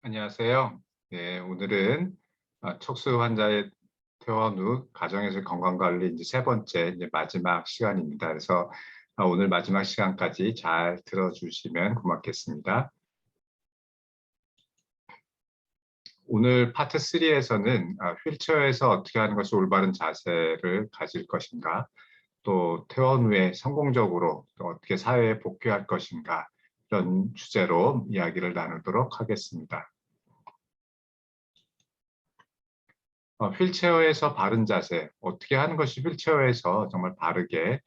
안녕하세요. 네, 오늘은 척수 환자의 퇴원 후 가정에서 건강관리 이제 세 번째 이제 마지막 시간입니다. 그래서 오늘 마지막 시간까지 잘 들어주시면 고맙겠습니다. 오늘 파트 3에서는 휠체어에서 어떻게 하는 것이 올바른 자세를 가질 것인가, 또 퇴원 후에 성공적으로 또 어떻게 사회에 복귀할 것인가, 이런 주제로 이야기를 나누도록 하겠습니다. 휠체어에서 바른 자세, 어떻게 하는 것이 휠체어에서 정말 바르게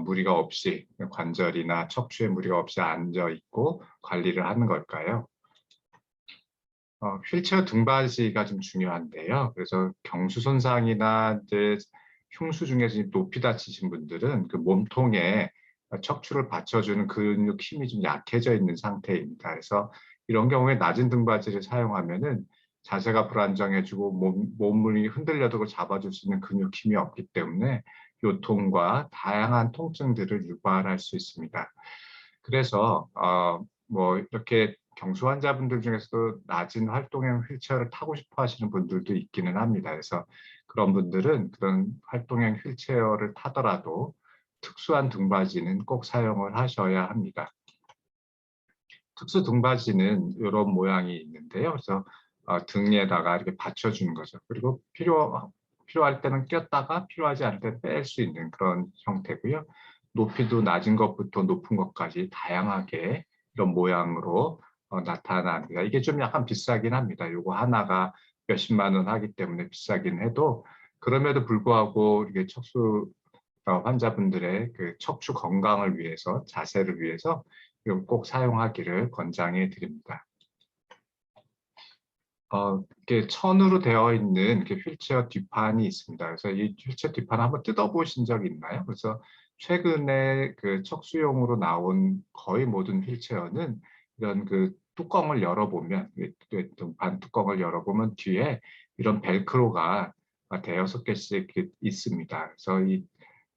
무리가 없이 관절이나 척추에 무리가 없이 앉아 있고 관리를 하는 걸까요? 휠체어 등받이가 좀 중요한데요. 그래서 경수 손상이나 이제 흉수 중에서 높이 다치신 분들은 그 몸통에 척추를 받쳐주는 근육 힘이 좀 약해져 있는 상태입니다. 그래서 이런 경우에 낮은 등받이를 사용하면은 자세가 불안정해지고 몸이 흔들려도 그걸 잡아줄 수 있는 근육 힘이 없기 때문에 요통과 다양한 통증들을 유발할 수 있습니다. 그래서 뭐 이렇게 경수 환자분들 중에서도 낮은 활동형 휠체어를 타고 싶어 하시는 분들도 있기는 합니다. 그래서 그런 분들은 그런 활동형 휠체어를 타더라도 특수한 등받이는 꼭 사용을 하셔야 합니다. 특수 등받이는 이런 모양이 있는데요. 그래서 등에다가 이렇게 받쳐주는 거죠. 그리고 필요할 때는 꼈다가 필요하지 않을 때 뺄 수 있는 그런 형태고요. 높이도 낮은 것부터 높은 것까지 다양하게 이런 모양으로 나타납니다. 이게 좀 약간 비싸긴 합니다. 이거 하나가 몇십만 원 하기 때문에 비싸긴 해도 그럼에도 불구하고 이게 척수 환자분들의 그 척추 건강을 위해서 자세를 위해서 꼭 사용하기를 권장해 드립니다. 이렇게 천으로 되어 있는 이렇게 휠체어 뒷판이 있습니다. 그래서 이 휠체어 뒷판 한번 뜯어보신 적 있나요? 그래서 최근에 그 척수용으로 나온 거의 모든 휠체어는 이런 그 뚜껑을 열어보면, 등판 뚜껑을 열어보면 뒤에 이런 벨크로가 대여섯 개씩 있습니다. 그래서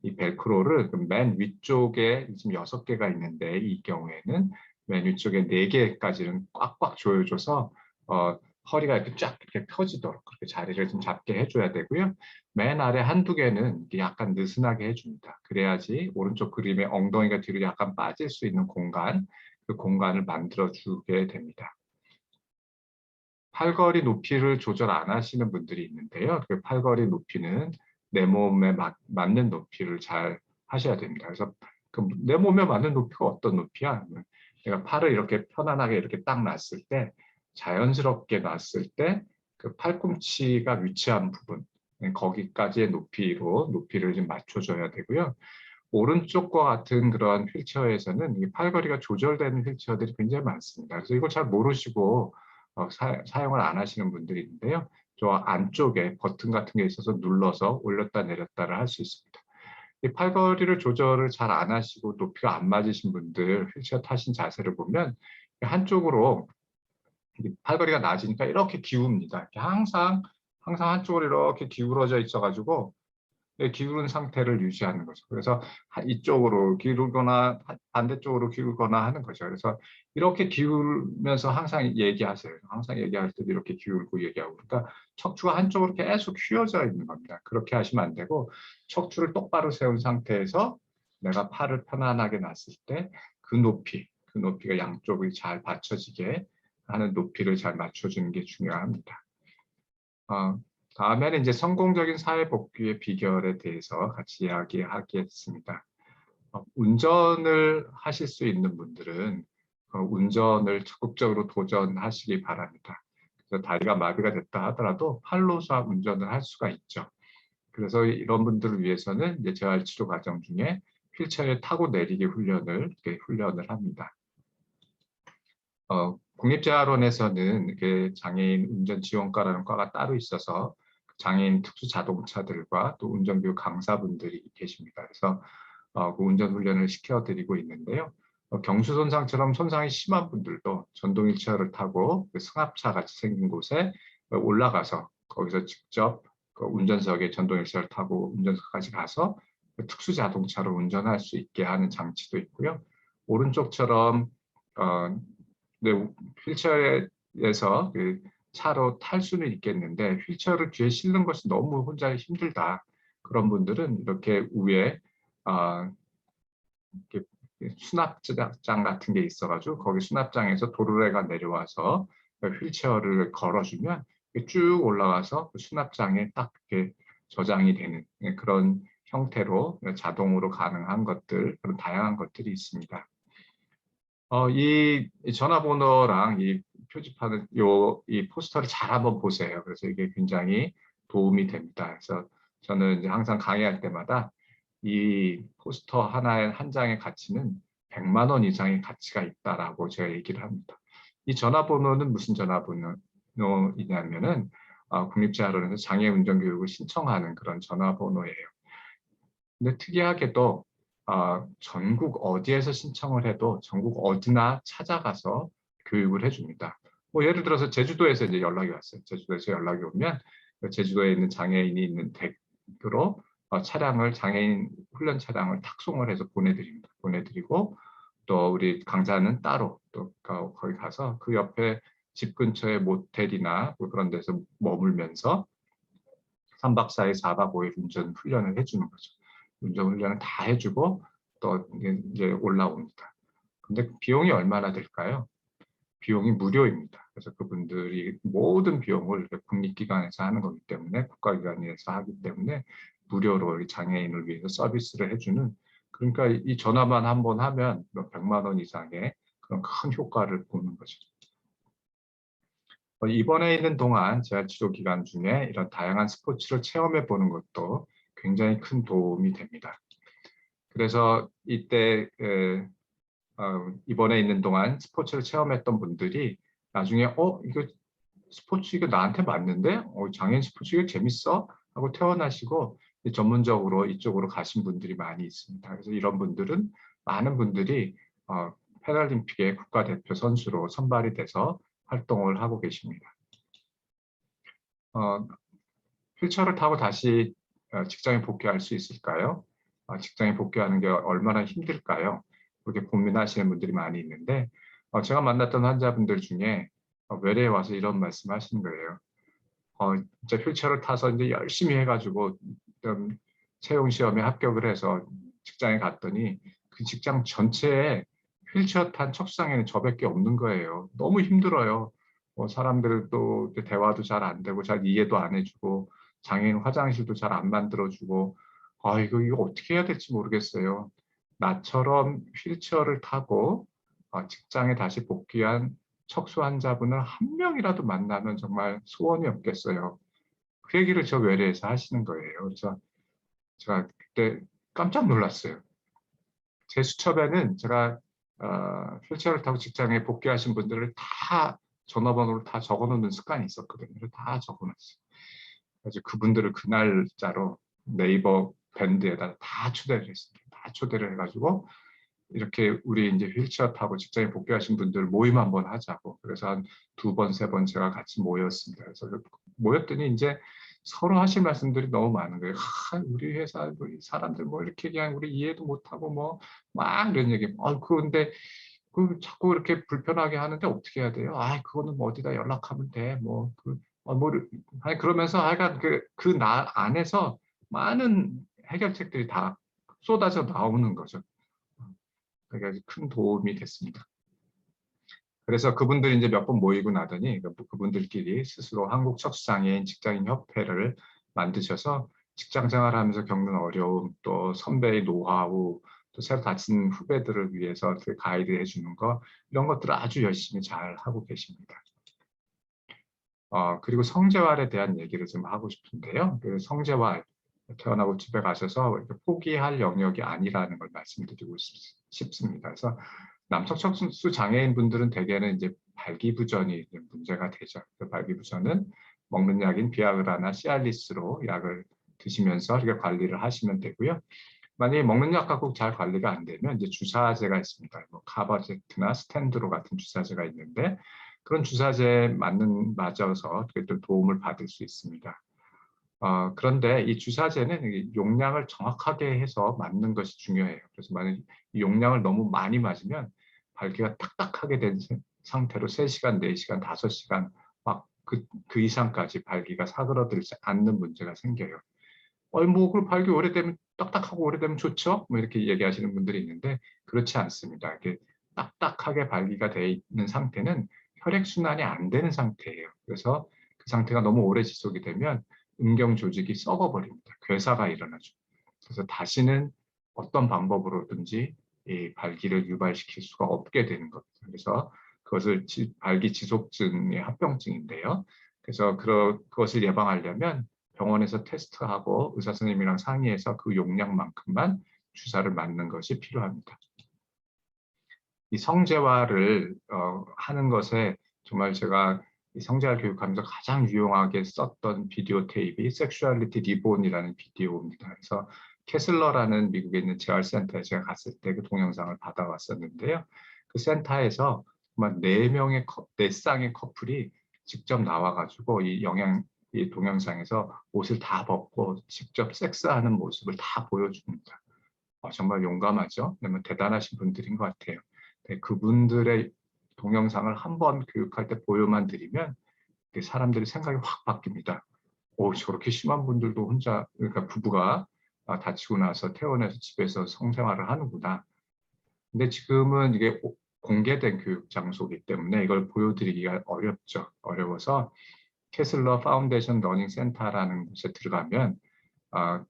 이 벨크로를 맨 위쪽에 지금 6개가 있는데 이 경우에는 맨 위쪽에 4개까지는 꽉꽉 조여줘서 허리가 이렇게 쫙 이렇게 펴지도록 그렇게 자리를 좀 잡게 해줘야 되고요. 맨 아래 한두 개는 약간 느슨하게 해줍니다. 그래야지 오른쪽 그림의 엉덩이가 뒤로 약간 빠질 수 있는 공간, 그 공간을 만들어주게 됩니다. 팔걸이 높이를 조절 안 하시는 분들이 있는데요. 그 팔걸이 높이는 내 몸에 맞는 높이를 잘 하셔야 됩니다. 그래서 내 몸에 맞는 높이가 어떤 높이야? 내가 팔을 이렇게 편안하게 이렇게 딱 놨을 때 자연스럽게 놨을 때 그 팔꿈치가 위치한 부분 거기까지의 높이를 좀 맞춰줘야 되고요. 오른쪽과 같은 그런 휠체어에서는 팔걸이가 조절되는 휠체어들이 굉장히 많습니다. 그래서 이걸 잘 모르시고 사용을 안 하시는 분들이 있는데요. 저 안쪽에 버튼 같은 게 있어서 눌러서 올렸다 내렸다를 할 수 있습니다. 이 팔걸이를 조절을 잘 안 하시고 높이가 안 맞으신 분들 휠체어 타신 자세를 보면 한쪽으로 팔걸이가 낮으니까 이렇게 기웁니다. 이렇게 항상 한쪽으로 이렇게 기울어져 있어가지고 기울은 상태를 유지하는 거죠. 그래서 이쪽으로 기울거나 반대쪽으로 기울거나 하는 거죠. 그래서 이렇게 기울면서 항상 얘기하세요. 항상 얘기할 때도 이렇게 기울고 얘기하고. 그러니까 척추가 한쪽으로 계속 휘어져 있는 겁니다. 그렇게 하시면 안 되고 척추를 똑바로 세운 상태에서 내가 팔을 편안하게 놨을 때 그 높이가 양쪽이 잘 받쳐지게 하는 높이를 잘 맞춰주는 게 중요합니다. 다음에는 이제 성공적인 사회 복귀의 비결에 대해서 같이 이야기하겠습니다. 운전을 하실 수 있는 분들은 운전을 적극적으로 도전하시기 바랍니다. 그래서 다리가 마비가 됐다 하더라도 팔로서 운전을 할 수가 있죠. 그래서 이런 분들을 위해서는 이제 재활치료 과정 중에 휠체어에 타고 내리기 훈련을 합니다. 국립재활원에서는 이렇게 장애인 운전지원과라는 과가 따로 있어서 장애인 특수 자동차들과 또 운전교육 강사분들이 계십니다. 그래서 그 운전 훈련을 시켜드리고 있는데요. 경수 손상처럼 손상이 심한 분들도 전동 휠체어를 타고 그 승합차 같이 생긴 곳에 올라가서 거기서 직접 그 운전석에 전동 휠체어를 타고 운전석까지 가서 그 특수 자동차로 운전할 수 있게 하는 장치도 있고요. 오른쪽처럼 네, 휠체어에 에서 그 차로 탈 수는 있겠는데 휠체어를 뒤에 실는 것이 너무 혼자 힘들다. 그런 분들은 이렇게 위에 이렇게 수납장 같은 게 있어가지고 거기 수납장에서 도르래가 내려와서 휠체어를 걸어주면 쭉 올라가서 그 수납장에 딱 이렇게 저장이 되는 그런 형태로 자동으로 가능한 것들, 그런 다양한 것들이 있습니다. 이 전화번호랑 이 표지판을 이 포스터를 잘 한번 보세요. 그래서 이게 굉장히 도움이 됩니다. 그래서 저는 이제 항상 강의할 때마다 이 포스터 하나의 한 장의 가치는 100만 원 이상의 가치가 있다라고 제가 얘기를 합니다. 이 전화번호는 무슨 전화번호이냐면은 국립재활원에서 장애 운전 교육을 신청하는 그런 전화번호예요. 근데 특이하게도 전국 어디에서 신청을 해도 전국 어디나 찾아가서 교육을 해줍니다. 뭐 예를 들어서 제주도에서 이제 연락이 왔어요. 제주도에서 연락이 오면 제주도에 있는 장애인이 있는 댁으로 차량을 장애인 훈련 차량을 탁송을 해서 보내드립니다. 보내드리고 또 우리 강사는 따로 또 거기 가서 그 옆에 집 근처의 모텔이나 뭐 그런 데서 머물면서 3박 4일, 4박 5일 운전 훈련을 해주는 거죠. 운전 훈련을 다 해주고 또 이제 올라옵니다. 근데 비용이 얼마나 될까요? 비용이 무료입니다. 그래서 그분들이 모든 비용을 국립기관에서 하는 거기 때문에 국가기관에서 하기 때문에 무료로 장애인을 위해서 서비스를 해주는 그러니까 이 전화만 한번 하면 몇 백만 원 이상의 그런 큰 효과를 보는 거죠. 입원해 있는 동안 재활치료 기간 중에 이런 다양한 스포츠를 체험해 보는 것도 굉장히 큰 도움이 됩니다. 그래서 이때 입원해 있는 동안 스포츠를 체험했던 분들이 나중에 이거 스포츠 이거 나한테 맞는데? 장애인 스포츠 이거 재밌어? 하고 퇴원하시고 전문적으로 이쪽으로 가신 분들이 많이 있습니다. 그래서 이런 분들은 많은 분들이 패럴림픽의 국가대표 선수로 선발이 돼서 활동을 하고 계십니다. 휠체어를 타고 다시 직장에 복귀할 수 있을까요? 직장에 복귀하는 게 얼마나 힘들까요? 그렇게 고민하시는 분들이 많이 있는데 제가 만났던 환자분들 중에 외래에 와서 이런 말씀 하시는 거예요. 진짜 휠체어를 타서 이제 열심히 해가지고 채용 시험에 합격을 해서 직장에 갔더니 그 직장 전체에 휠체어 탄 척수장애는 저밖에 없는 거예요. 너무 힘들어요. 사람들도 대화도 잘 안 되고 잘 이해도 안 해주고 장애인 화장실도 잘 안 만들어주고 이거 어떻게 해야 될지 모르겠어요. 나처럼 휠체어를 타고 직장에 다시 복귀한 척수 환자분을 한 명이라도 만나면 정말 소원이 없겠어요. 그 얘기를 저 외래에서 하시는 거예요. 그래서 제가 그때 깜짝 놀랐어요. 제 수첩에는 제가 휠체어를 타고 직장에 복귀하신 분들을 다 전화번호를 다 적어놓는 습관이 있었거든요. 다 적어놨어요. 그래서 그분들을 그 날짜로 네이버 밴드에다가 다 초대를 했습니다. 다 초대를 해가지고 이렇게 우리 이제 휠체어 타고 직장에 복귀하신 분들 모임 한번 하자고. 그래서 한 2번, 3번 제가 같이 모였습니다. 그래서 모였더니 이제 서로 하실 말씀들이 너무 많은 거예요. 우리 회사 우리 사람들 뭐 이렇게 그냥 우리 이해도 못하고 뭐 막 이런 얘기. 근데 자꾸 이렇게 불편하게 하는데 어떻게 해야 돼요? 그거는 뭐 어디다 연락하면 돼. 아니 그러면서 하여간 그 날 안에서 많은 해결책들이 다 쏟아져 나오는 거죠. 그게 큰 도움이 됐습니다. 그래서 그분들이 이제 몇 번 모이고 나더니 그분들끼리 스스로 한국척수장애인 직장인협회를 만드셔서 직장 생활하면서 겪는 어려움, 또 선배의 노하우, 또 새로 다친 후배들을 위해서 가이드 해주는 거 이런 것들을 아주 열심히 잘 하고 계십니다. 그리고 성재활에 대한 얘기를 좀 하고 싶은데요. 그 성재활 태어나고 집에 가셔서 포기할 영역이 아니라는 걸 말씀드리고 싶습니다. 그래서 남척척수 장애인 분들은 대개는 이제 발기부전이 문제가 되죠. 그 발기부전은 먹는 약인 비아그라나 시알리스로 약을 드시면서 이렇게 관리를 하시면 되고요. 만약에 먹는 약 갖고 잘 관리가 안 되면 이제 주사제가 있습니다. 뭐 카바제트나 스텐드로 같은 주사제가 있는데 그런 주사제 맞아서 또 도움을 받을 수 있습니다. 그런데 이 주사제는 용량을 정확하게 해서 맞는 것이 중요해요. 그래서 만약 이 용량을 너무 많이 맞으면 발기가 딱딱하게 상태로 3시간, 4시간, 5시간 막 그 이상까지 발기가 사그러들지 않는 문제가 생겨요. 뭐, 발기 오래되면 딱딱하고 오래되면 좋죠? 뭐 이렇게 얘기하시는 분들이 있는데 그렇지 않습니다. 이게 딱딱하게 발기가 돼 있는 상태는 혈액순환이 안 되는 상태예요. 그래서 그 상태가 너무 오래 지속이 되면 음경 조직이 썩어버립니다. 괴사가 일어나죠. 그래서 다시는 어떤 방법으로든지 이 발기를 유발시킬 수가 없게 되는 겁니다. 그래서 그것을 발기 지속증의 합병증인데요. 그래서 그것을 예방하려면 병원에서 테스트하고 의사 선생님이랑 상의해서 그 용량만큼만 주사를 맞는 것이 필요합니다. 이 성재화를 하는 것에 정말 제가 이 성재화 교육하면서 가장 유용하게 썼던 비디오 테이프이 섹슈얼리티 리본이라는 비디오입니다. 그래서 캐슬러라는 미국에 있는 재활센터에 제가 갔을 때 그 동영상을 받아왔었는데요. 그 센터에서 정말 4명의 4쌍의 커플이 직접 나와가지고 이 동영상에서 옷을 다 벗고 직접 섹스하는 모습을 다 보여줍니다. 정말 용감하죠. 대단하신 분들인 것 같아요. 네, 그분들의 동영상을 한번 교육할 때 보여만 드리면 사람들이 생각이 확 바뀝니다. 저렇게 심한 분들도 혼자, 그러니까 부부가 다치고 나서 퇴원해서 집에서 성생활을 하는구나. 근데 지금은 이게 공개된 교육 장소이기 때문에 이걸 보여드리기가 어렵죠. 어려워서 캐슬러 파운데이션 러닝 센터라는 곳에 들어가면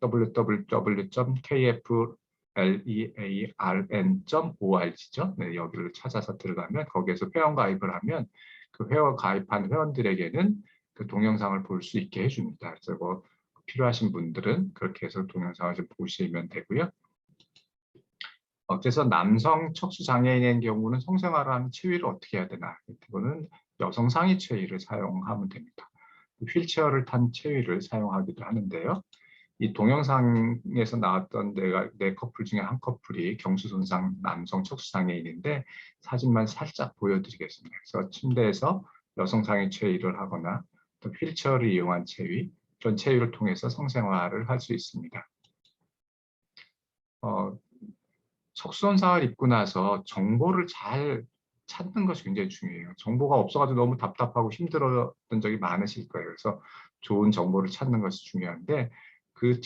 www.kflearn.org죠. 네, 여기를 찾아서 들어가면 거기에서 회원 가입을 하면 그 회원 가입한 회원들에게는 그 동영상을 볼 수 있게 해줍니다. 그래서 뭐 필요하신 분들은 그렇게 해서 동영상을 좀 보시면 되고요. 그래서 남성 척수 장애인의 경우는 성생활을 하는 체위를 어떻게 해야 되나? 이거는 여성 상위 체위를 사용하면 됩니다. 휠체어를 탄 체위를 사용하기도 하는데요. 이 동영상에서 나왔던 네 커플 중에 한 커플이 경수손상 남성 척수장애인인데 사진만 살짝 보여드리겠습니다. 그래서 침대에서 여성 상위 체위를 하거나 또 휠체어를 이용한 체위, 그런 체위를 통해서 성생활을 할 수 있습니다. 척수손상을 입고 나서 정보를 잘 찾는 것이 굉장히 중요해요. 정보가 없어가지고 너무 답답하고 힘들었던 적이 많으실 거예요. 그래서 좋은 정보를 찾는 것이 중요한데 그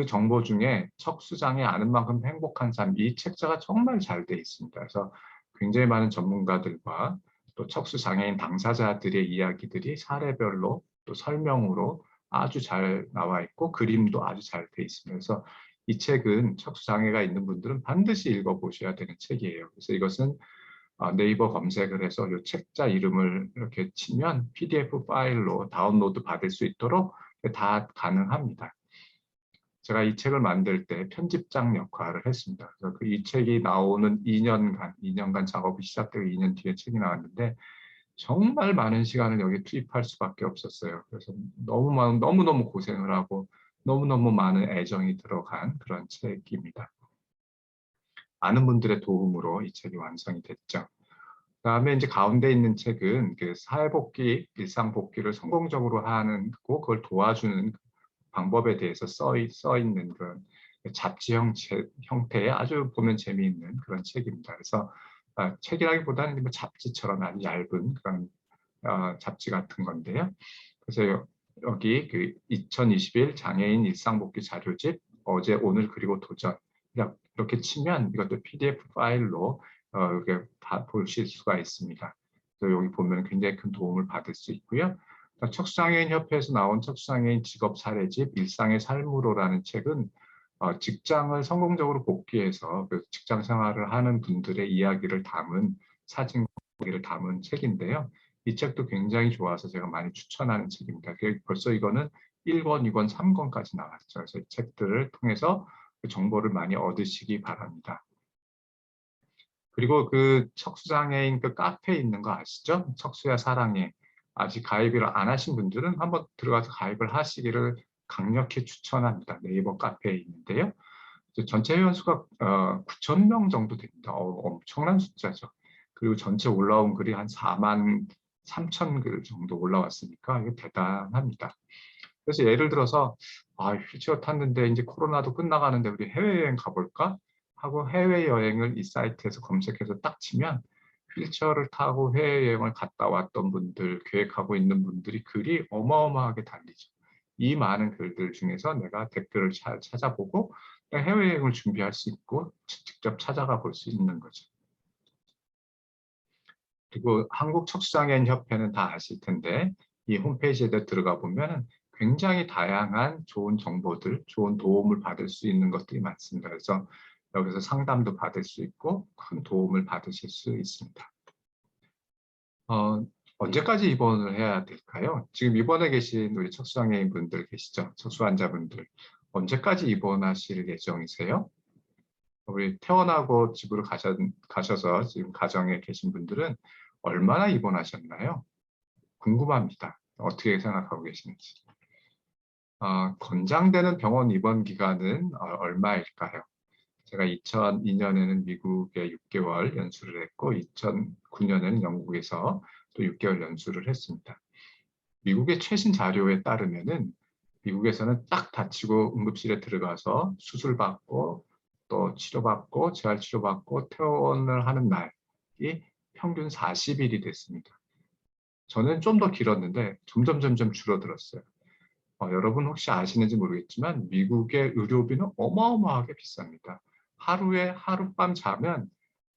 정보 중에 척수장애 아는 만큼 행복한 삶, 이 책자가 정말 잘 돼 있습니다. 그래서 굉장히 많은 전문가들과 또 척수장애인 당사자들의 이야기들이 사례별로 또 설명으로 아주 잘 나와 있고 그림도 아주 잘 돼 있습니다. 그래서 이 책은 척수장애가 있는 분들은 반드시 읽어보셔야 되는 책이에요. 그래서 이것은 네이버 검색을 해서 이 책자 이름을 이렇게 치면 PDF 파일로 다운로드 받을 수 있도록 다 가능합니다. 제가 이 책을 만들 때 편집장 역할을 했습니다. 그래서 이 책이 나오는 2년간 작업이 시작되고 2년 뒤에 책이 나왔는데 정말 많은 시간을 여기 투입할 수밖에 없었어요. 그래서 너무너무 고생을 하고 너무너무 많은 애정이 들어간 그런 책입니다. 많은 분들의 도움으로 이 책이 완성이 됐죠. 그다음에 이제 가운데 있는 책은 그 사회복귀, 일상복귀를 성공적으로 하는 거 그걸 도와주는 방법에 대해서 써 있는 그런 잡지 형태의 아주 보면 재미있는 그런 책입니다. 그래서 책이라기보다는 뭐 잡지처럼 아주 얇은 그런 잡지 같은 건데요. 그래서 여기 그 2021 장애인 일상복귀 자료집 어제 오늘 그리고 도전 이렇게 치면 이것도 PDF 파일로 이렇게 보실 수가 있습니다. 그래서 여기 보면 굉장히 큰 도움을 받을 수 있고요. 척수장애인 협회에서 나온 척수장애인 직업 사례집 일상의 삶으로라는 책은 직장을 성공적으로 복귀해서 그 직장 생활을 하는 분들의 이야기를 담은 사진을 담은 책인데요. 이 책도 굉장히 좋아서 제가 많이 추천하는 책입니다. 벌써 이거는 1권, 2권, 3권까지 나왔죠. 그래서 이 책들을 통해서 그 정보를 많이 얻으시기 바랍니다. 그리고 그 척수장애인 그 카페에 있는 거 아시죠? 척수야 사랑해. 아직 가입을 안 하신 분들은 한번 들어가서 가입을 하시기를 강력히 추천합니다. 네이버 카페에 있는데요. 전체 회원 수가 9,000명 정도 됩니다. 엄청난 숫자죠. 그리고 전체 올라온 글이 한 4만 3천 글 정도 올라왔으니까 이게 대단합니다. 그래서 예를 들어서 휠체어 탔는데 이제 코로나도 끝나가는데 우리 해외여행 가볼까? 하고 해외여행을 이 사이트에서 검색해서 딱 치면 휠체어를 타고 해외여행을 갔다 왔던 분들, 계획하고 있는 분들이 글이 어마어마하게 달리죠. 이 많은 글들 중에서 내가 댓글을 잘 찾아보고 해외여행을 준비할 수 있고 직접 찾아가 볼 수 있는 거죠. 그리고 한국척수장애인협회는 다 아실 텐데 이 홈페이지에 들어가 보면 굉장히 다양한 좋은 정보들, 좋은 도움을 받을 수 있는 것들이 많습니다. 그래서 여기서 상담도 받을 수 있고 큰 도움을 받으실 수 있습니다. 언제까지 입원을 해야 될까요? 지금 입원해 계신 우리 척수장애인 분들 계시죠? 척수 환자분들. 언제까지 입원하실 예정이세요? 우리 퇴원하고 집으로 가셔서 지금 가정에 계신 분들은 얼마나 입원하셨나요? 궁금합니다. 어떻게 생각하고 계시는지. 권장되는 병원 입원 기간은 얼마일까요? 제가 2002년에는 미국에 6개월 연수를 했고 2009년에는 영국에서 또 6개월 연수를 했습니다. 미국의 최신 자료에 따르면은 미국에서는 딱 다치고 응급실에 들어가서 수술받고 또 치료받고 재활치료받고 퇴원을 하는 날이 평균 40일이 됐습니다. 저는 좀 더 길었는데 점점 줄어들었어요. 여러분 혹시 아시는지 모르겠지만 미국의 의료비는 어마어마하게 비쌉니다. 하루에 하룻밤 자면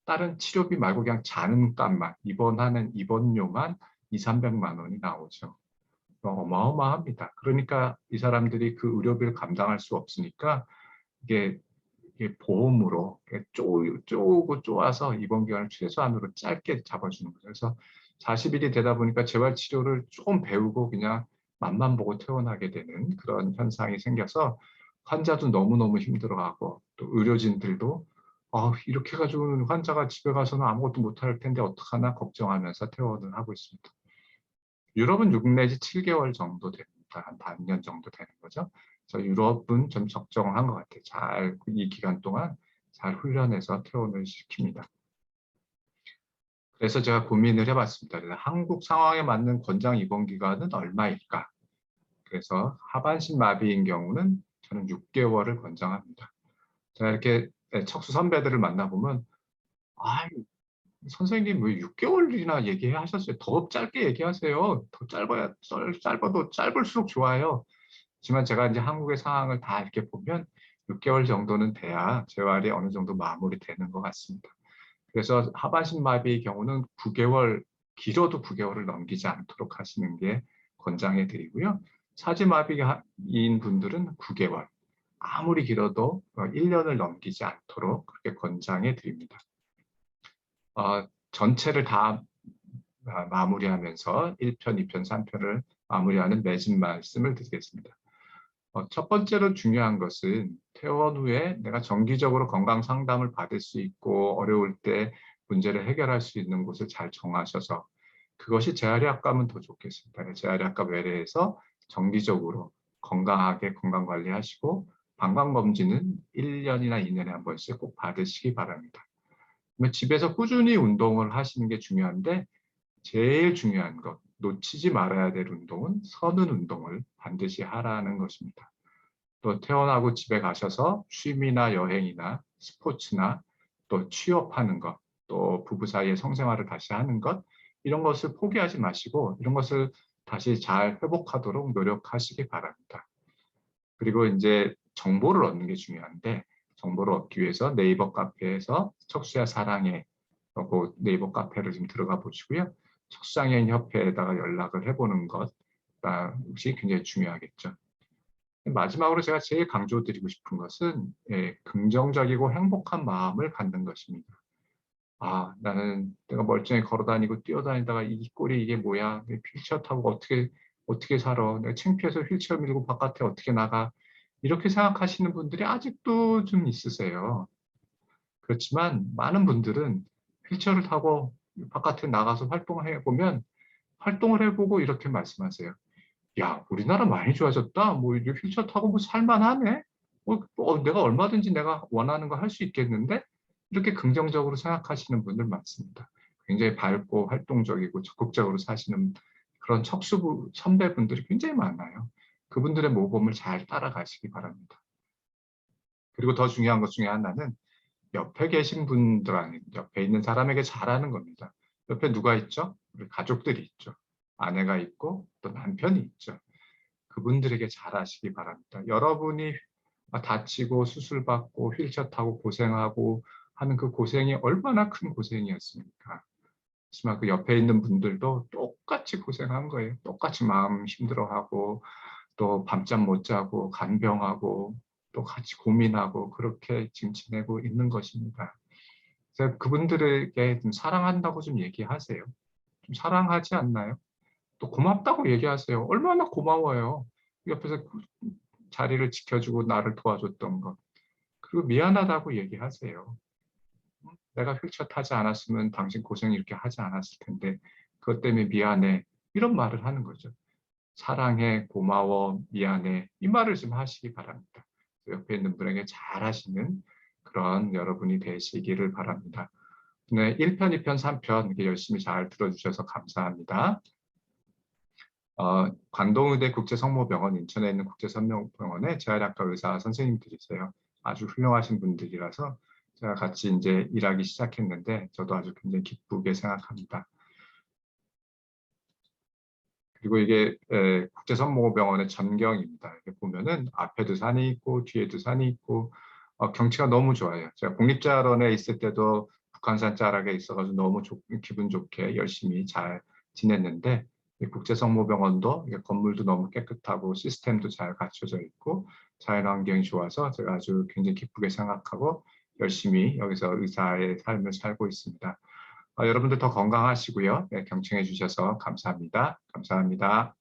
다른 치료비 말고 그냥 자는 값만, 입원하는 입원료만 2, 300만 원이 나오죠. 어마어마합니다. 그러니까 이 사람들이 그 의료비를 감당할 수 없으니까 이게 보험으로 쪼고 쪼아서 입원 기간을 최소한으로 짧게 잡아주는 거죠. 그래서 40일이 되다 보니까 재활치료를 조금 배우고 그냥 맛만 보고 퇴원하게 되는 그런 현상이 생겨서 환자도 너무너무 힘들어하고 또 의료진들도 이렇게 해가지고 환자가 집에 가서는 아무것도 못할 텐데 어떡하나 걱정하면서 퇴원을 하고 있습니다. 유럽은 6 내지 7개월 정도 됩니다. 한 반년 정도 되는 거죠. 그래서 유럽은 좀 적정한 것 같아요. 잘 이 기간 동안 잘 훈련해서 퇴원을 시킵니다. 그래서 제가 고민을 해봤습니다. 그래서 한국 상황에 맞는 권장 입원 기간은 얼마일까? 그래서 하반신 마비인 경우는 저는 6개월을 권장합니다. 제가 이렇게 척수 선배들을 만나보면 선생님 왜 6개월이나 얘기하셨어요? 더 짧게 얘기하세요. 더 짧아도 짧을수록 좋아요. 하지만 제가 이제 한국의 상황을 다 이렇게 보면 6개월 정도는 돼야 재활이 어느 정도 마무리되는 것 같습니다. 그래서 하반신 마비의 경우는 9개월, 길어도 9개월을 넘기지 않도록 하시는 게 권장해 드리고요. 사지마비인 분들은 9개월, 아무리 길어도 1년을 넘기지 않도록 그렇게 권장해 드립니다. 전체를 다 마무리하면서 1편, 2편, 3편을 마무리하는 매진 말씀을 드리겠습니다. 첫 번째로 중요한 것은 퇴원 후에 내가 정기적으로 건강 상담을 받을 수 있고 어려울 때 문제를 해결할 수 있는 곳을 잘 정하셔서 그것이 재활의학과면 더 좋겠습니다. 재활의학과 외래에서 정기적으로 건강하게 건강관리하시고 방광검진은 1년이나 2년에 한 번씩 꼭 받으시기 바랍니다. 집에서 꾸준히 운동을 하시는 게 중요한데 제일 중요한 것, 놓치지 말아야 될 운동은 서는 운동을 반드시 하라는 것입니다. 또 퇴원하고 집에 가셔서 취미나 여행이나 스포츠나 또 취업하는 것, 또 부부 사이의 성생활을 다시 하는 것, 이런 것을 포기하지 마시고 이런 것을 다시 잘 회복하도록 노력하시기 바랍니다. 그리고 이제 정보를 얻는 게 중요한데 정보를 얻기 위해서 네이버 카페에서 척수야 사랑해 그 네이버 카페를 좀 들어가 보시고요. 척수장애인 협회에다가 연락을 해보는 것 역시 굉장히 중요하겠죠. 마지막으로 제가 제일 강조드리고 싶은 것은 긍정적이고 행복한 마음을 갖는 것입니다. 나는 내가 멀쩡히 걸어다니고 뛰어다니다가 이 꼴이 이게 뭐야? 휠체어 타고 어떻게 살아? 내가 창피해서 휠체어 밀고 바깥에 어떻게 나가? 이렇게 생각하시는 분들이 아직도 좀 있으세요. 그렇지만 많은 분들은 휠체어를 타고 바깥에 나가서 활동을 해보면 활동을 해보고 이렇게 말씀하세요. 야, 우리나라 많이 좋아졌다. 뭐 이제 휠체어 타고 뭐 살만하네. 내가 얼마든지 내가 원하는 거 할 수 있겠는데? 이렇게 긍정적으로 생각하시는 분들 많습니다. 굉장히 밝고 활동적이고 적극적으로 사시는 그런 척수 선배분들이 굉장히 많아요. 그분들의 모범을 잘 따라가시기 바랍니다. 그리고 더 중요한 것 중에 하나는 옆에 계신 분들 아니 옆에 있는 사람에게 잘하는 겁니다. 옆에 누가 있죠? 우리 가족들이 있죠. 아내가 있고 또 남편이 있죠. 그분들에게 잘하시기 바랍니다. 여러분이 다치고 수술받고 휠체어 타고 고생하고 하는 그 고생이 얼마나 큰 고생이었습니까? 하지만 그 옆에 있는 분들도 똑같이 고생한 거예요. 똑같이 마음 힘들어하고 또 밤잠 못 자고 간병하고 또 같이 고민하고 그렇게 지금 지내고 있는 것입니다. 그래서 그분들에게 좀 사랑한다고 좀 얘기하세요. 좀 사랑하지 않나요? 또 고맙다고 얘기하세요. 얼마나 고마워요. 옆에서 그 자리를 지켜주고 나를 도와줬던 것. 그리고 미안하다고 얘기하세요. 내가 휠체어 타지 않았으면 당신 고생 이렇게 하지 않았을 텐데 그것 때문에 미안해. 이런 말을 하는 거죠. 사랑해, 고마워, 미안해. 이 말을 좀 하시기 바랍니다. 옆에 있는 분에게 잘 하시는 그런 여러분이 되시기를 바랍니다. 네, 1편, 2편, 3편 이렇게 열심히 잘 들어주셔서 감사합니다. 관동의대 국제성모병원 인천에 있는 국제성모병원에 재활약과 의사 선생님들이세요. 아주 훌륭하신 분들이라서 제가 같이 이제 일하기 시작했는데 저도 아주 굉장히 기쁘게 생각합니다. 그리고 이게 국제성모병원의 전경입니다. 이렇게 보면은 앞에도 산이 있고 뒤에도 산이 있고 경치가 너무 좋아요. 제가 국립자원에 있을 때도 북한산 자락에 있어가지고 너무 기분 좋게 열심히 잘 지냈는데 국제성모병원도 건물도 너무 깨끗하고 시스템도 잘 갖춰져 있고 자연환경이 좋아서 제가 아주 굉장히 기쁘게 생각하고 열심히 여기서 의사의 삶을 살고 있습니다. 여러분들 더 건강하시고요. 네, 경청해 주셔서 감사합니다. 감사합니다.